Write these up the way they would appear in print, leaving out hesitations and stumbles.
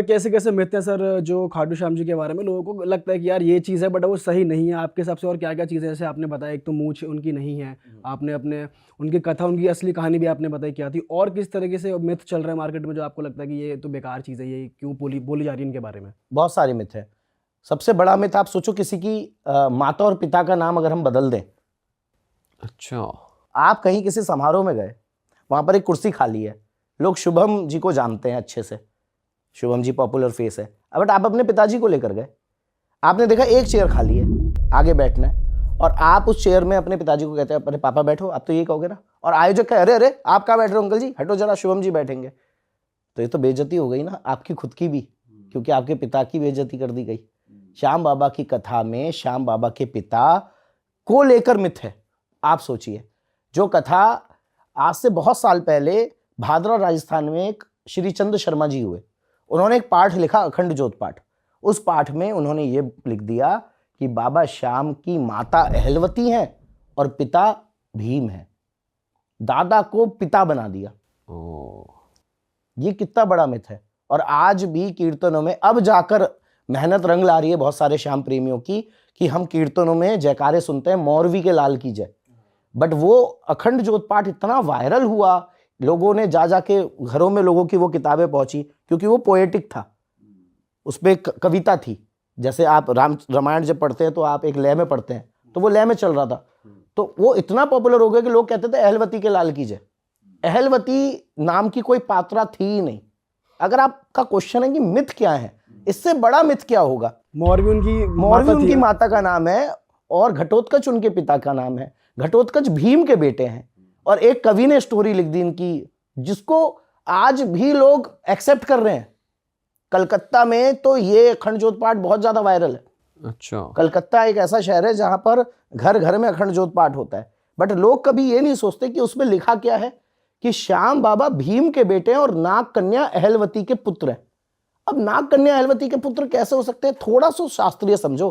कैसे कैसे मिथ हैं सर जो खाटू श्याम जी के बारे में लोगों को लगता है कि यार ये चीज़ है बट वो सही नहीं है आपके हिसाब से? और क्या क्या चीज़ें जैसे आपने बताया, एक तो मूंछ उनकी नहीं है, आपने अपने उनकी कथा, उनकी असली कहानी भी आपने बताई क्या थी, और किस तरीके से मिथ चल रहा है मार्केट में जो आपको लगता है कि ये तो बेकार चीज़ है, ये क्यों बोली बोली जा रही है इनके बारे में? बहुत सारे मिथ है। सबसे बड़ा मिथ, आप सोचो किसी की माता और पिता का नाम अगर हम बदल दें। अच्छा। आप कहीं किसी समारोह में गए, वहां पर एक कुर्सी खाली है, लोग शुभम जी को जानते हैं अच्छे से, शुभम जी पॉपुलर फेस है, बट आप अपने पिताजी को लेकर गए, आपने देखा एक चेयर खाली है, आगे बैठना है, और आप उस चेयर में अपने पिताजी को कहते हैं अरे पापा बैठो, आप तो ये कहोगे ना, और आयोजक कहे अरे अरे आप कहाँ बैठ रहे हो अंकल जी, हटो जरा, शुभम जी बैठेंगे। तो ये तो बेइज्जती हो गई ना आपकी खुद की भी, क्योंकि आपके पिता की बेइज्जती कर दी गई। श्याम बाबा की कथा में श्याम बाबा के पिता को लेकर मिथ है। आप सोचिए, जो कथा आज से बहुत साल पहले भादरा राजस्थान में एक श्री चंद्र शर्मा जी हुए, उन्होंने एक पाठ लिखा, अखंड ज्योत पाठ। उस पाठ में उन्होंने ये लिख दिया कि बाबा श्याम की माता अहलवती हैं और पिता भीम है, दादा को पिता बना दिया। ये कितना बड़ा मिथ है। और आज भी कीर्तनों में अब जाकर मेहनत रंग ला रही है बहुत सारे श्याम प्रेमियों की, कि हम कीर्तनों में जयकारे सुनते हैं मौरवी के लाल की जय, बट वो अखंड ज्योत पाठ इतना वायरल हुआ, लोगों ने जा जाके घरों में लोगों की वो किताबें पहुंची, क्योंकि वो पोएटिक था, उसपे कविता थी। जैसे आप रामायण जब पढ़ते हैं तो आप एक लय में पढ़ते हैं, तो वो लय में चल रहा था, तो वो इतना पॉपुलर हो गया कि लोग कहते थे अहलवती के लाल की जय। अहलवती नाम की कोई पात्रा थी ही नहीं। अगर आपका क्वेश्चन है कि मिथ क्या है, इससे बड़ा मिथ क्या होगा? मौरवी उनकी माता का नाम है और घटोत्कच उनके पिता का नाम है। घटोत्कच भीम के बेटे हैं। और एक कवि ने स्टोरी लिख दी इनकी, जिसको आज भी लोग एक्सेप्ट कर रहे हैं। कलकत्ता में तो ये अखंड ज्योत पाठ बहुत ज्यादा वायरल है। अच्छा। कलकत्ता एक ऐसा शहर है जहां पर घर घर में अखंड ज्योत पाठ होता है, बट लोग कभी ये नहीं सोचते कि उसमें लिखा क्या है, कि श्याम बाबा भीम के बेटे हैं और नाग कन्या अहलवती के पुत्र हैं। अब नाग कन्या अहलवती के पुत्र कैसे हो सकते हैं? थोड़ा सा शास्त्रीय समझो।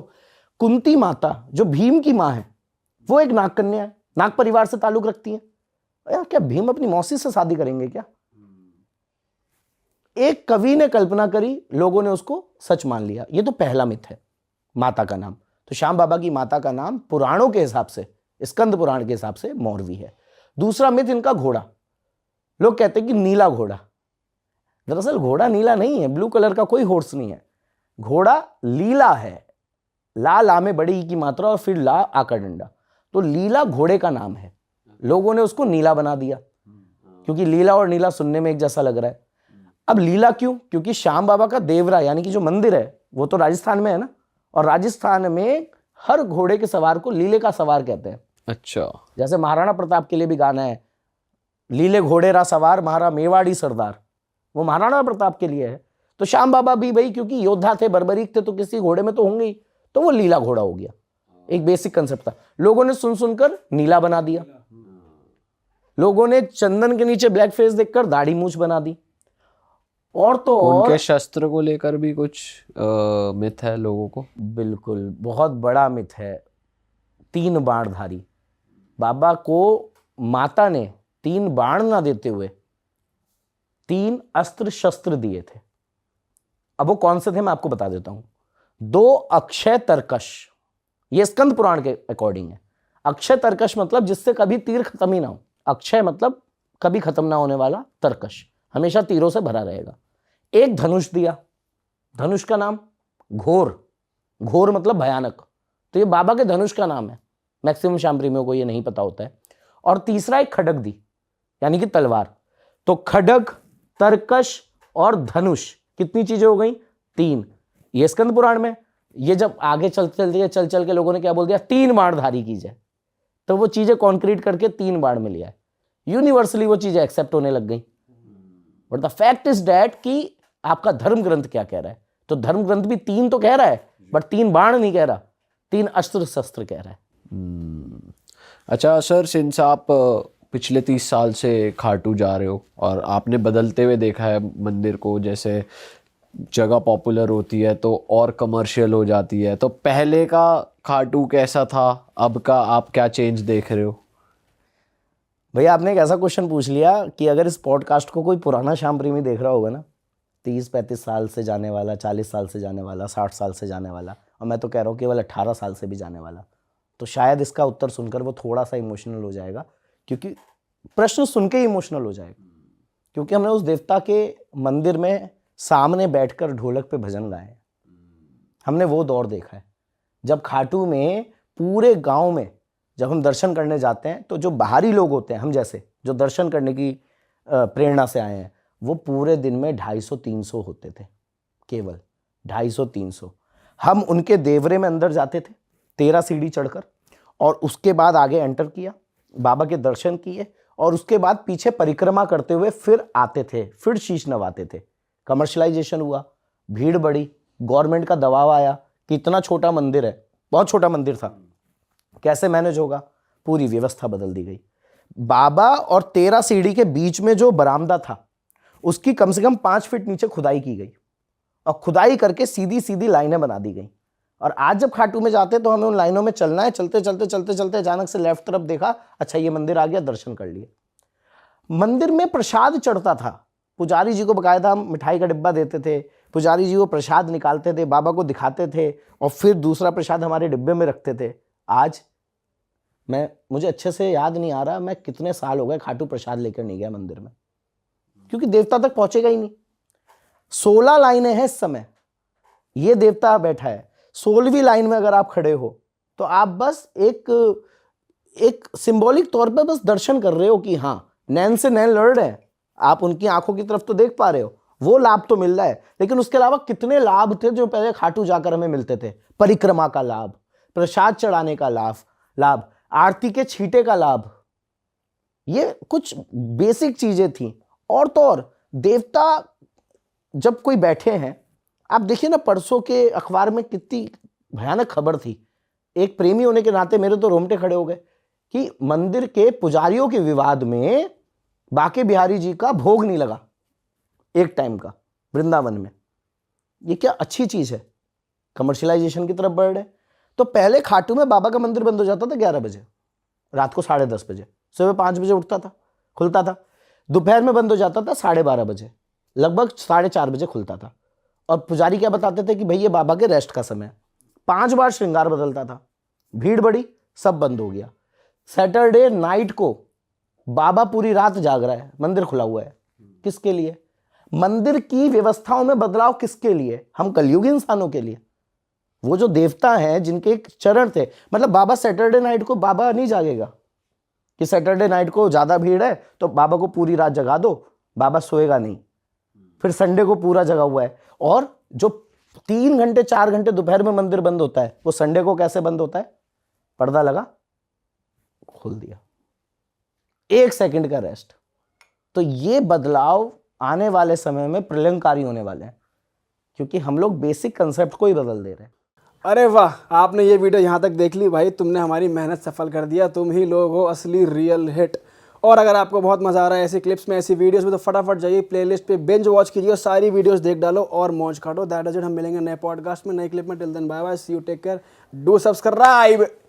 कुंती माता जो भीम की मां है, वो एक नाग कन्या है, नाग परिवार से ताल्लुक रखती है। यार क्या भीम अपनी मौसी से शादी करेंगे क्या? एक कवि ने कल्पना करी, लोगों ने उसको सच मान लिया। ये तो पहला मिथ है, माता का नाम। तो श्याम बाबा की माता का नाम पुराणों के हिसाब से, स्कंद पुराण के हिसाब से मौरवी है। दूसरा मिथ इनका घोड़ा। लोग कहते हैं कि नीला घोड़ा, दरअसल घोड़ा नीला नहीं है, ब्लू कलर का कोई हॉर्स नहीं है, घोड़ा लीला है। ला ला में बड़ी की मात्रा और फिर ला आकर डंडा, तो लीला घोड़े का नाम है। लोगों ने उसको नीला बना दिया, क्योंकि लीला और नीला सुनने में एक जैसा लग रहा है। अब लीला क्यों? क्योंकि श्याम बाबा का देवरा यानी कि जो मंदिर है वो तो राजस्थान में है ना, और राजस्थान में हर घोड़े के सवार को लीले का सवार कहते हैं। अच्छा। जैसे महाराणा प्रताप के लिए भी गाना है, लीले घोड़े रा सवार महारा मेवाड़ी सरदार, वो महाराणा प्रताप के लिए है। तो श्याम बाबा भी भाई क्योंकि योद्धा थे, बर्बरीक थे, तो किसी घोड़े में तो होंगे ही, तो वो लीला घोड़ा हो गया। एक बेसिक कंसेप्ट था, लोगों ने सुन सुनकर नीला बना दिया। लोगों ने चंदन के नीचे ब्लैक फेस देखकर दाढ़ी मूछ बना दी। और तो उनके शस्त्र को लेकर भी कुछ मिथ है लोगों को। बिल्कुल, बहुत बड़ा मिथ है। 3 बाणधारी बाबा को माता ने 3 बाण ना देते हुए 3 अस्त्र शस्त्र दिए थे। अब वो कौन से थे मैं आपको बता देता हूं। 2 अक्षय तरकश, ये स्कंद पुराण के अकॉर्डिंग है। अक्षय तरकश मतलब जिससे कभी तीर खत्म ही ना हो। अक्षय मतलब कभी खत्म ना होने वाला, तरकश हमेशा तीरों से भरा रहेगा। एक धनुष दिया, धनुष का नाम घोर, घोर मतलब भयानक, तो ये बाबा के धनुष का नाम है। मैक्सिमम श्याम प्रेमियों को ये नहीं पता होता है। और तीसरा एक खड्ग दी, यानी कि तलवार। तो खड्ग, तरकश और धनुष, कितनी चीजें हो गई? 3। ये स्कंद पुराण में। ये जब आगे चल चल के लोगों ने क्या बोल दिया, 3 बाणधारी की जय, तो वो चीजें कॉन्क्रीट करके 3 बाण में लिया है। यूनिवर्सली वो चीजें एक्सेप्ट होने लग गई। But the fact is that कि आपका धर्म ग्रंथ क्या कह रहा है। तो धर्म ग्रंथ भी 3 तो कह रहा है, बट 3 बाण नहीं कह रहा, 3 अस्त्र शस्त्र कह रहा है। अच्छा सर, सिंस आप पिछले 30 साल से खाटू जा रहे हो और आपने बदलते हुए देखा है मंदिर को, जैसे जगह पॉपुलर होती है तो और कमर्शियल हो जाती है, तो पहले का खाटू कैसा था, अब का आप क्या चेंज देख रहे हो? भैया आपने एक ऐसा क्वेश्चन पूछ लिया कि अगर इस पॉडकास्ट को कोई पुराना श्याम प्रेमी देख रहा होगा ना, 30-35 साल से जाने वाला, 40 साल से जाने वाला, 60 साल से जाने वाला, और मैं तो कह रहा हूँ केवल 18 साल से भी जाने वाला। तो शायद इसका उत्तर सुनकर वो थोड़ा सा इमोशनल हो जाएगा, क्योंकि प्रश्न सुन के ही इमोशनल हो जाएगा, क्योंकि हमने उस देवता के मंदिर में सामने बैठकर ढोलक पे भजन गाए हैं। हमने वो दौर देखा है जब खाटू में पूरे गांव में जब हम दर्शन करने जाते हैं तो जो बाहरी लोग होते हैं, हम जैसे जो दर्शन करने की प्रेरणा से आए हैं, वो पूरे दिन में 250-300 होते थे, केवल 250-300। हम उनके देवरे में अंदर जाते थे 13 सीढ़ी चढ़कर, और उसके बाद आगे एंटर किया, बाबा के दर्शन किए, और उसके बाद पीछे परिक्रमा करते हुए फिर आते थे, फिर शीश नवाते थे। कमर्शलाइजेशन हुआ, भीड़ बढ़ी, गवर्नमेंट का दबाव आया कि इतना छोटा मंदिर है, बहुत छोटा मंदिर था, कैसे मैनेज होगा, पूरी व्यवस्था बदल दी गई। बाबा और 13 सीढ़ी के बीच में जो बरामदा था उसकी कम से कम 5 फीट नीचे खुदाई की गई, और खुदाई करके सीधी सीधी लाइनें बना दी गई। और आज जब खाटू में जाते तो हमें उन लाइनों में चलना है, चलते चलते चलते चलते अचानक से लेफ्ट तरफ देखा, अच्छा ये मंदिर आ गया, दर्शन कर लिए। मंदिर में प्रसाद चढ़ता था, पुजारी जी को बकायदा हम मिठाई का डिब्बा देते थे, पुजारी जी वो प्रसाद निकालते थे, बाबा को दिखाते थे, और फिर दूसरा प्रसाद हमारे डिब्बे में रखते थे। आज मुझे अच्छे से याद नहीं आ रहा मैं कितने साल हो गए खाटू प्रसाद लेकर नहीं गया मंदिर में, क्योंकि देवता तक पहुंचेगा ही नहीं। 16 लाइनें हैं इस समय, ये देवता बैठा है, 16वीं लाइन में अगर आप खड़े हो तो आप बस एक सिंबॉलिक तौर पे बस दर्शन कर रहे हो कि हाँ नैन से नैन लड़ रहे हैं, आप उनकी आंखों की तरफ तो देख पा रहे हो, वो लाभ तो मिल रहा है। लेकिन उसके अलावा कितने लाभ थे जो पहले खाटू जाकर हमें मिलते थे, परिक्रमा का लाभ, प्रसाद चढ़ाने का लाभ, आरती के छींटे का लाभ, ये कुछ बेसिक चीजें थी। और तो और देवता जब कोई बैठे हैं, आप देखिए ना परसों के अखबार में कितनी भयानक खबर थी, एक प्रेमी होने के नाते मेरे तो रोंगटे खड़े हो गए कि मंदिर के पुजारियों के विवाद में बाके बिहारी जी का भोग नहीं लगा एक टाइम का वृंदावन में। ये क्या अच्छी चीज है, कमर्शियलाइजेशन की तरफ बढ़ रहे। तो पहले खाटू में बाबा का मंदिर बंद हो जाता था 11 बजे, रात को 10:30 बजे, सुबह 5 बजे उठता था, खुलता था, दोपहर में बंद हो जाता था 12:30 बजे, लगभग 4:30 बजे खुलता था। और पुजारी क्या बताते थे कि भाई ये बाबा के रेस्ट का समय। 5 बार श्रृंगार बदलता था, भीड़ बढ़ी, सब बंद हो गया। सैटरडे नाइट को बाबा पूरी रात जाग रहा है, मंदिर खुला हुआ है, किसके लिए? मंदिर की व्यवस्थाओं में बदलाव किसके लिए? हम कलयुगी इंसानों के लिए। वो जो देवता हैं जिनके एक चरण थे, मतलब बाबा सैटरडे नाइट को बाबा नहीं जागेगा कि सैटरडे नाइट को ज्यादा भीड़ है तो बाबा को पूरी रात जगा दो, बाबा सोएगा नहीं। फिर संडे को पूरा जगा हुआ है, और जो 3 घंटे 4 घंटे दोपहर में मंदिर बंद होता है, वो संडे को कैसे बंद होता है? पर्दा लगा, खोल दिया, 1 सेकंड का रेस्ट। तो ये बदलाव आने वाले समय में प्रलयंकारी होने वाले हैं, क्योंकि हम लोग बेसिक कंसेप्ट को ही बदल दे रहे हैं। अरे वाह, आपने ये वीडियो यहाँ तक देख ली भाई, तुमने हमारी मेहनत सफल कर दिया, तुम ही लोग हो असली रियल हिट। और अगर आपको बहुत मज़ा आ रहा है ऐसी क्लिप्स में, ऐसी वीडियोस में, तो फटाफट जाइए प्लेलिस्ट पे बिंज वॉच कीजिए और सारी वीडियोस देख डालो और मौज काटो। That is it. हम मिलेंगे नए पॉडकास्ट में, नए क्लिप में। Till then bye bye, see you, take care, do subscribe.